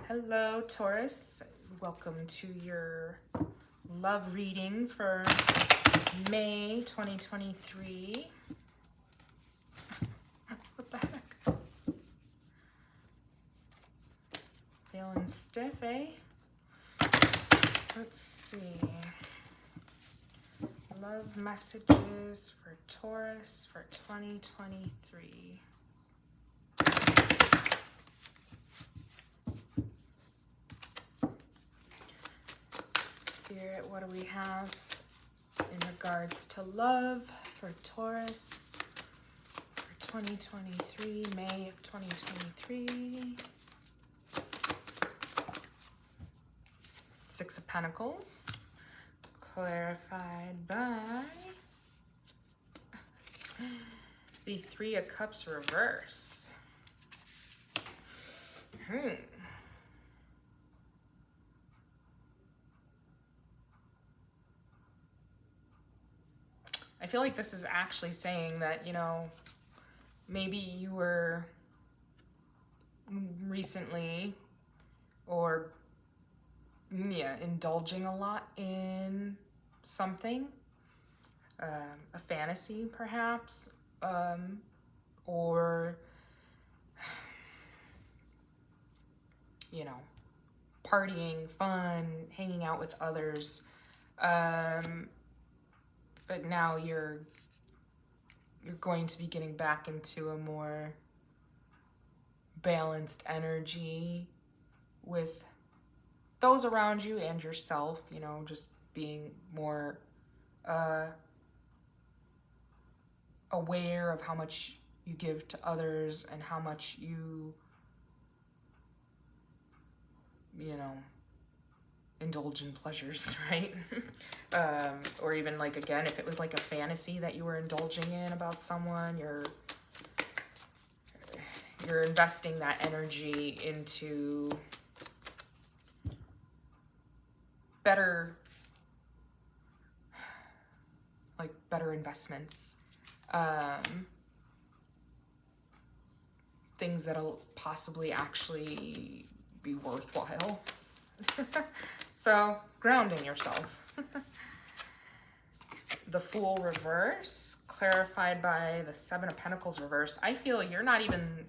Hello, Taurus. Welcome to your love reading for May 2023. What the heck? Feeling stiff, eh? Let's see. Love messages for Taurus for 2023. Spirit, what do we have in regards to love for Taurus for 2023, May of 2023? Six of Pentacles, clarified by the Three of Cups reverse. I feel like this is actually saying that, you know, maybe you were recently or indulging a lot in something, a fantasy perhaps, or, you know, partying, fun, hanging out with others, but now you're going to be getting back into a more balanced energy with those around you and yourself, you know, just being more aware of how much you give to others and how much you know, indulge in pleasures, right? Or even like, again, if it was like a fantasy that you were indulging in about someone, you're investing that energy into better investments, things that'll possibly actually be worthwhile. So, grounding yourself. The Fool reverse, clarified by the Seven of Pentacles reverse. I feel you're not even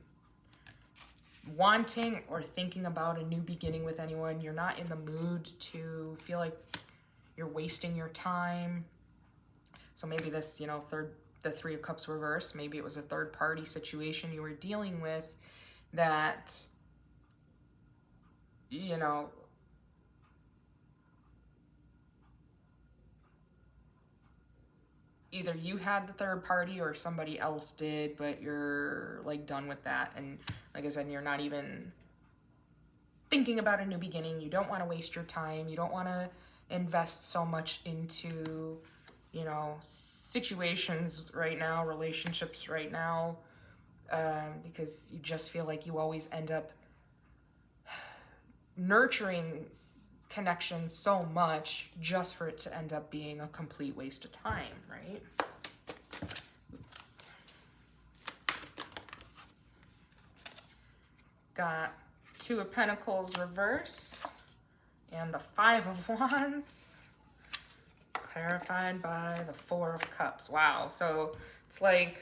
wanting or thinking about a new beginning with anyone. You're not in the mood to feel like you're wasting your time. So maybe this, you know, the Three of Cups reverse, maybe it was a third party situation you were dealing with that, you know, either you had the third party or somebody else did, but you're like done with that. And like I said, you're not even thinking about a new beginning. You don't want to waste your time. You don't want to invest so much into, you know, situations right now, relationships right now, because you just feel like you always end up nurturing connection so much just for it to end up being a complete waste of time, right? Oops. Got Two of Pentacles reverse and the Five of Wands, clarified by the Four of Cups. Wow. So it's like,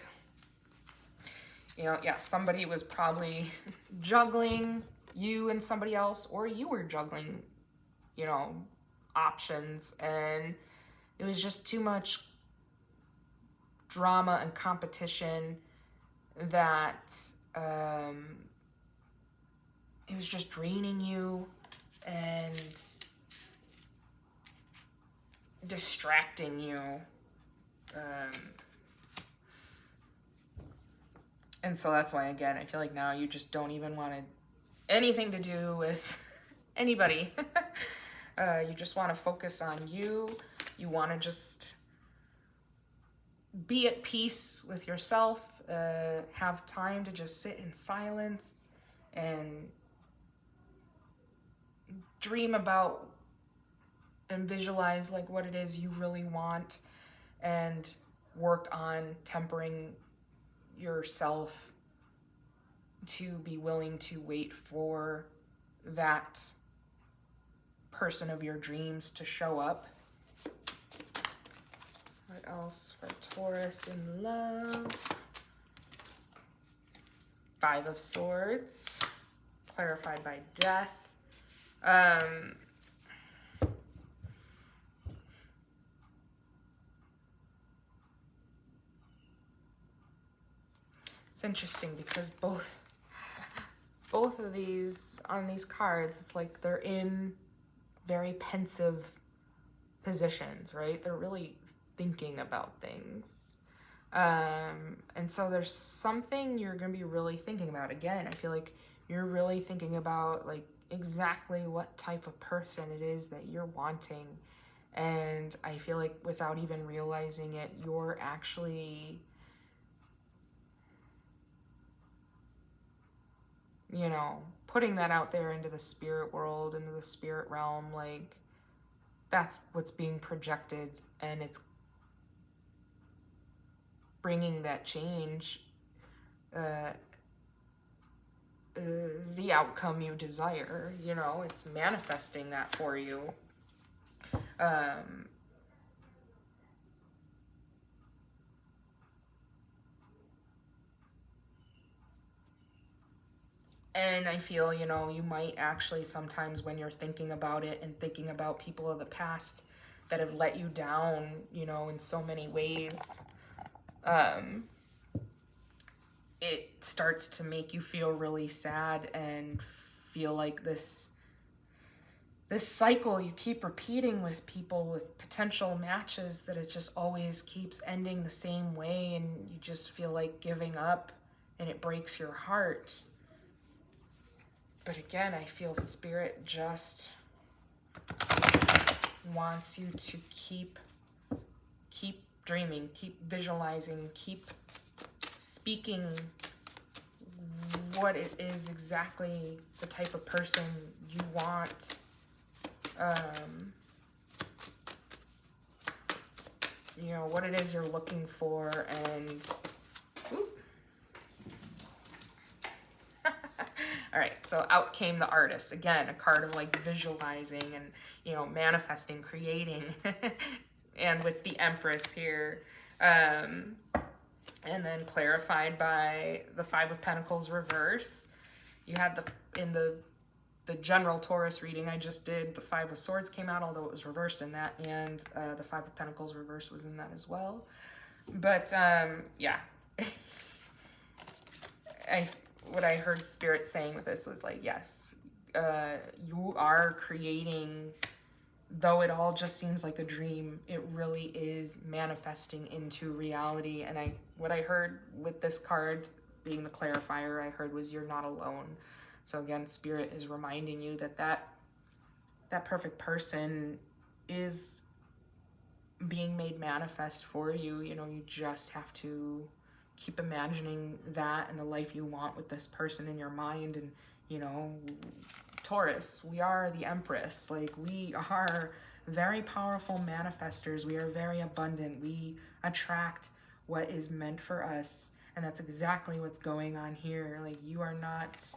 you know, yeah, somebody was probably juggling you and somebody else, or you were juggling, you know, options, and it was just too much drama and competition that it was just draining you and distracting you. And so that's why, again, I feel like now you just don't even want anything to do with anybody. You just want to focus on you. You want to just be at peace with yourself, have time to just sit in silence and dream about and visualize like what it is you really want, and work on tempering yourself to be willing to wait for that person of your dreams to show up. What else for Taurus in love? Five of Swords, clarified by death. It's interesting because both of these, on these cards, it's like they're in very pensive positions, right? They're really thinking about things. And so there's something you're going to be really thinking about. Again, I feel like you're really thinking about like exactly what type of person it is that you're wanting. And I feel like without even realizing it, you're actually, you know, putting that out there into the spirit world, into the spirit realm. Like, that's what's being projected, and it's bringing that change, the outcome you desire. You know, it's manifesting that for you. And I feel, you know, you might actually sometimes when you're thinking about it and thinking about people of the past that have let you down, you know, in so many ways, it starts to make you feel really sad and feel like this cycle you keep repeating with people, with potential matches, that it just always keeps ending the same way, and you just feel like giving up, and it breaks your heart. But again, I feel Spirit just wants you to keep dreaming, keep visualizing, keep speaking what it is exactly the type of person you want. You know, what it is you're looking for, and all right, so out came the Artist. Again, a card of like visualizing and, you know, manifesting, creating, and with the Empress here. And then clarified by the Five of Pentacles reverse. You had in the general Taurus reading I just did, the Five of Swords came out, although it was reversed in that, and the Five of Pentacles reverse was in that as well. But yeah, what I heard Spirit saying with this was like, yes, you are creating, though it all just seems like a dream, it really is manifesting into reality. And what I heard with this card being the clarifier, I heard was, you're not alone. So again, Spirit is reminding you that that perfect person is being made manifest for you. You know, you just have to keep imagining that and the life you want with this person in your mind. And, you know, Taurus, we are the Empress. Like, we are very powerful manifestors. We are very abundant. We attract what is meant for us. And that's exactly what's going on here. Like, you are not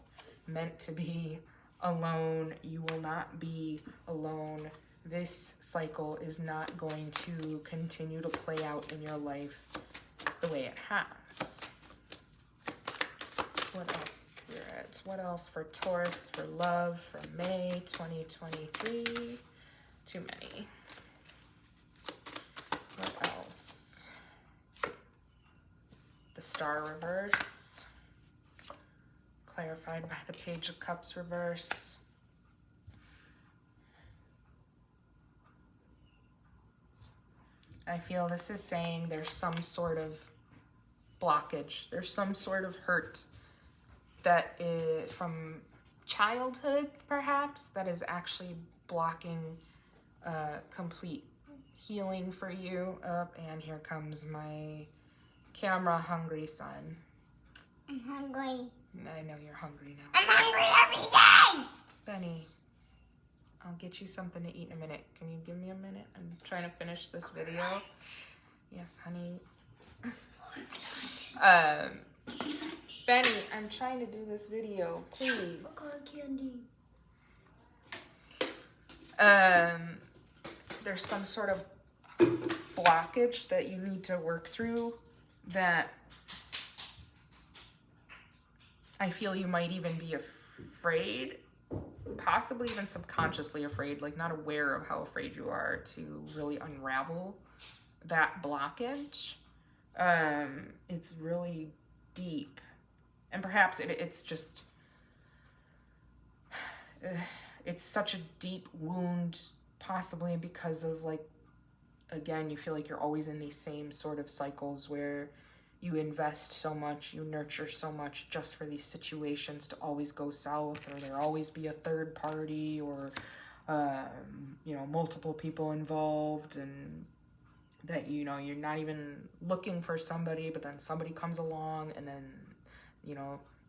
meant to be alone. You will not be alone. This cycle is not going to continue to play out in your life the way it has. What else, Spirit? What else for Taurus, for love, for May 2023? Too many. What else? The Star reverse. Clarified by the Page of Cups reverse. I feel this is saying there's some sort of blockage. There's some sort of hurt that is from childhood, perhaps, that is actually blocking complete healing for you. And here comes my camera hungry son. I'm hungry. I know you're hungry now. I'm hungry every day! Benny, I'll get you something to eat in a minute. Can you give me a minute? I'm trying to finish this video. Yes, honey. Benny, I'm trying to do this video. Please. What kind of candy? There's some sort of blockage that you need to work through that I feel you might even be afraid, possibly even subconsciously afraid, like not aware of how afraid you are to really unravel that blockage. It's really deep. And perhaps it's just, it's such a deep wound, possibly because of like, again, you feel like you're always in these same sort of cycles where you invest so much, you nurture so much just for these situations to always go south, or there always be a third party, or multiple people involved, and that you're not even looking for somebody, but then somebody comes along, and then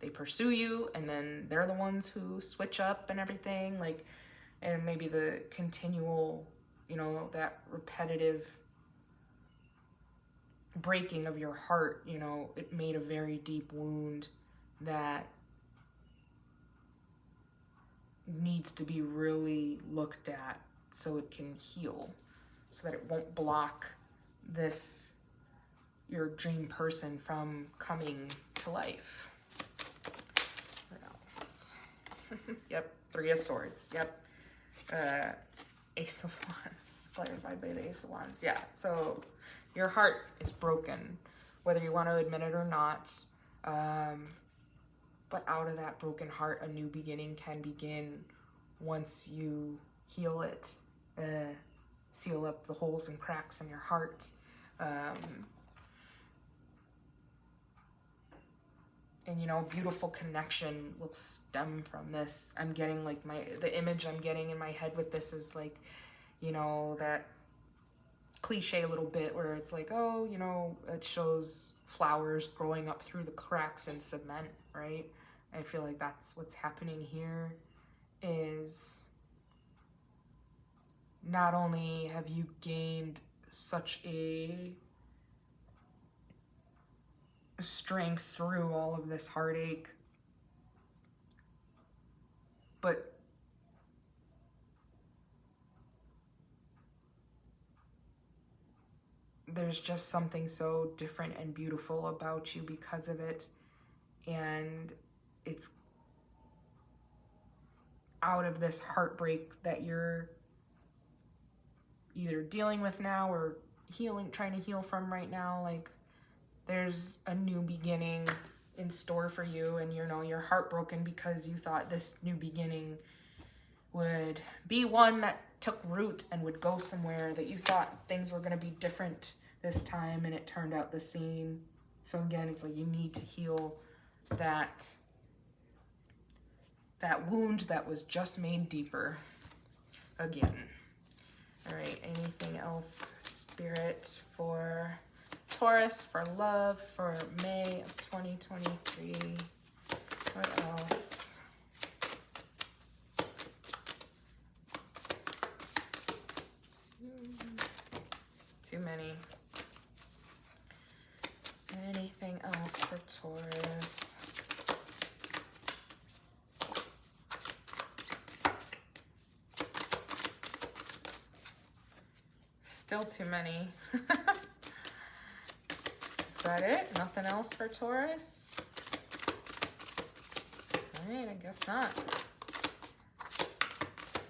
they pursue you, and then they're the ones who switch up and everything, like, and maybe the continual that repetitive breaking of your heart, it made a very deep wound that needs to be really looked at so it can heal, so that it won't block your dream person from coming to life. What else? Yep, 3 of Swords. Yep. Ace of Wands, clarified by the Ace of Wands. Yeah, so your heart is broken, whether you want to admit it or not. But out of that broken heart, a new beginning can begin once you heal it, seal up the holes and cracks in your heart. And beautiful connection will stem from this. I'm getting like the image I'm getting in my head with this is like, that cliche little bit where it's like, oh, it shows flowers growing up through the cracks in cement, right? I feel like that's what's happening here, is not only have you gained such a strength through all of this heartache, but there's just something so different and beautiful about you because of it. And it's out of this heartbreak that you're either dealing with now or trying to heal from right now. Like, there's a new beginning in store for you, and you're heartbroken because you thought this new beginning would be one that took root and would go somewhere, that you thought things were going to be different this time, and it turned out the same. So again, it's like you need to heal that wound that was just made deeper again. All right, anything else, Spirit, for Taurus, for love, for May of 2023? What else? Too many. Anything else for Taurus? Still too many. Is that it? Nothing else for Taurus? All right, I guess not.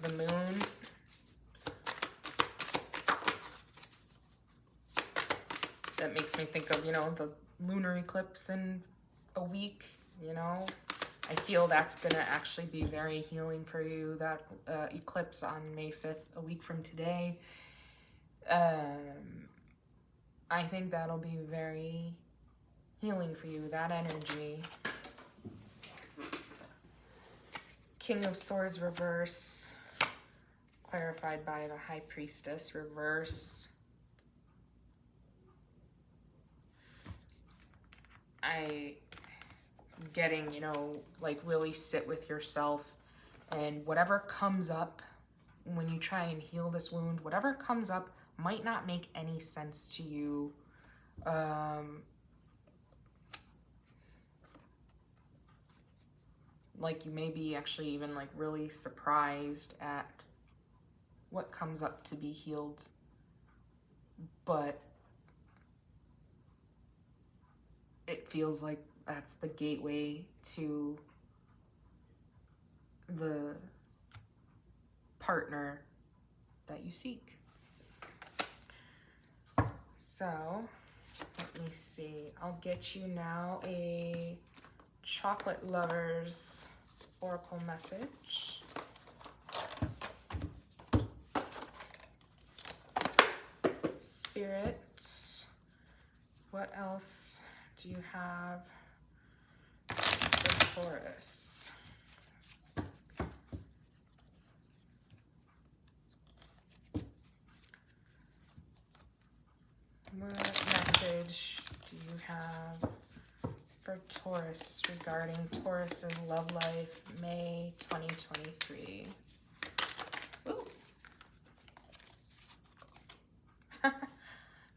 The moon. That makes me think of, the lunar eclipse in a week, I feel that's going to actually be very healing for you, that eclipse on May 5th, a week from today. I think that'll be very healing for you, that energy. King of Swords reverse, clarified by the High Priestess reverse. I'm getting, like, really sit with yourself, and whatever comes up when you try and heal this wound, whatever comes up might not make any sense to you. Like, you may be actually even like really surprised at what comes up to be healed, but it feels like that's the gateway to the partner that you seek. So, let me see. I'll get you now a Chocolate Lovers Oracle message. Spirit, what else do you have for Taurus? What message do you have for Taurus regarding Taurus's love life, May 2023? Ooh.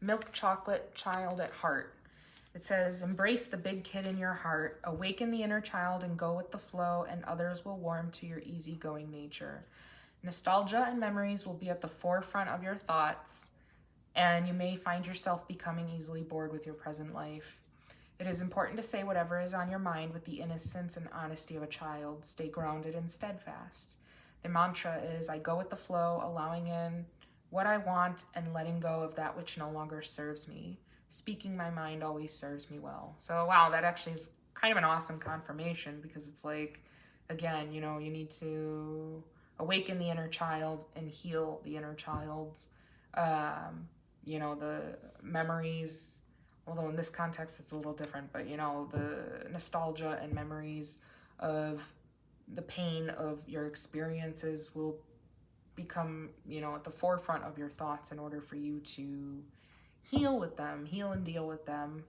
Milk chocolate child at heart. It says, embrace the big kid in your heart, awaken the inner child and go with the flow, and others will warm to your easygoing nature. Nostalgia and memories will be at the forefront of your thoughts, and you may find yourself becoming easily bored with your present life. It is important to say whatever is on your mind with the innocence and honesty of a child. Stay grounded and steadfast. The mantra is, I go with the flow, allowing in what I want and letting go of that which no longer serves me. Speaking my mind always serves me well. So, wow, that actually is kind of an awesome confirmation, because it's like, again, you know, you need to awaken the inner child and heal the inner child. You know, the memories, although in this context it's a little different, but, you know, the nostalgia and memories of the pain of your experiences will become, you know, at the forefront of your thoughts in order for you to heal with them, heal and deal with them.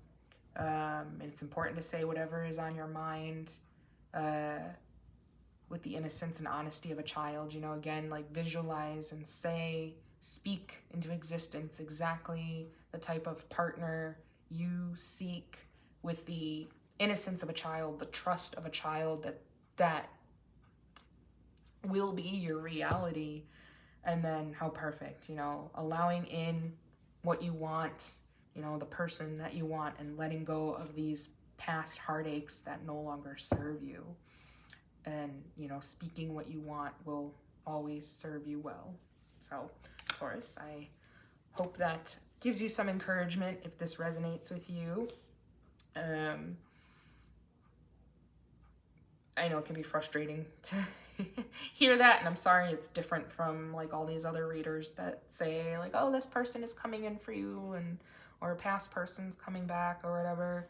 And it's important to say whatever is on your mind with the innocence and honesty of a child. You know, again, like visualize and say, speak into existence exactly the type of partner you seek with the innocence of a child, the trust of a child that will be your reality. And then how perfect, you know, allowing in what you want, you know, the person that you want, and letting go of these past heartaches that no longer serve you. And, you know, speaking what you want will always serve you well. So, Taurus, I hope that gives you some encouragement if this resonates with you. I know it can be frustrating to hear that, and I'm sorry it's different from like all these other readers that say like, oh, this person is coming in for you, and or a past person's coming back or whatever.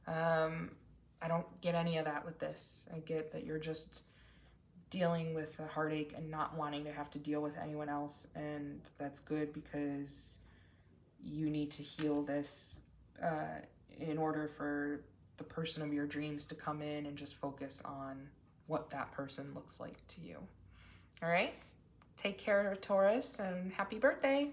I don't get any of that with this. I get that you're just dealing with the heartache and not wanting to have to deal with anyone else, and that's good, because you need to heal this in order for the person of your dreams to come in and just focus on what that person looks like to you. All right? Take care, Taurus, and happy birthday.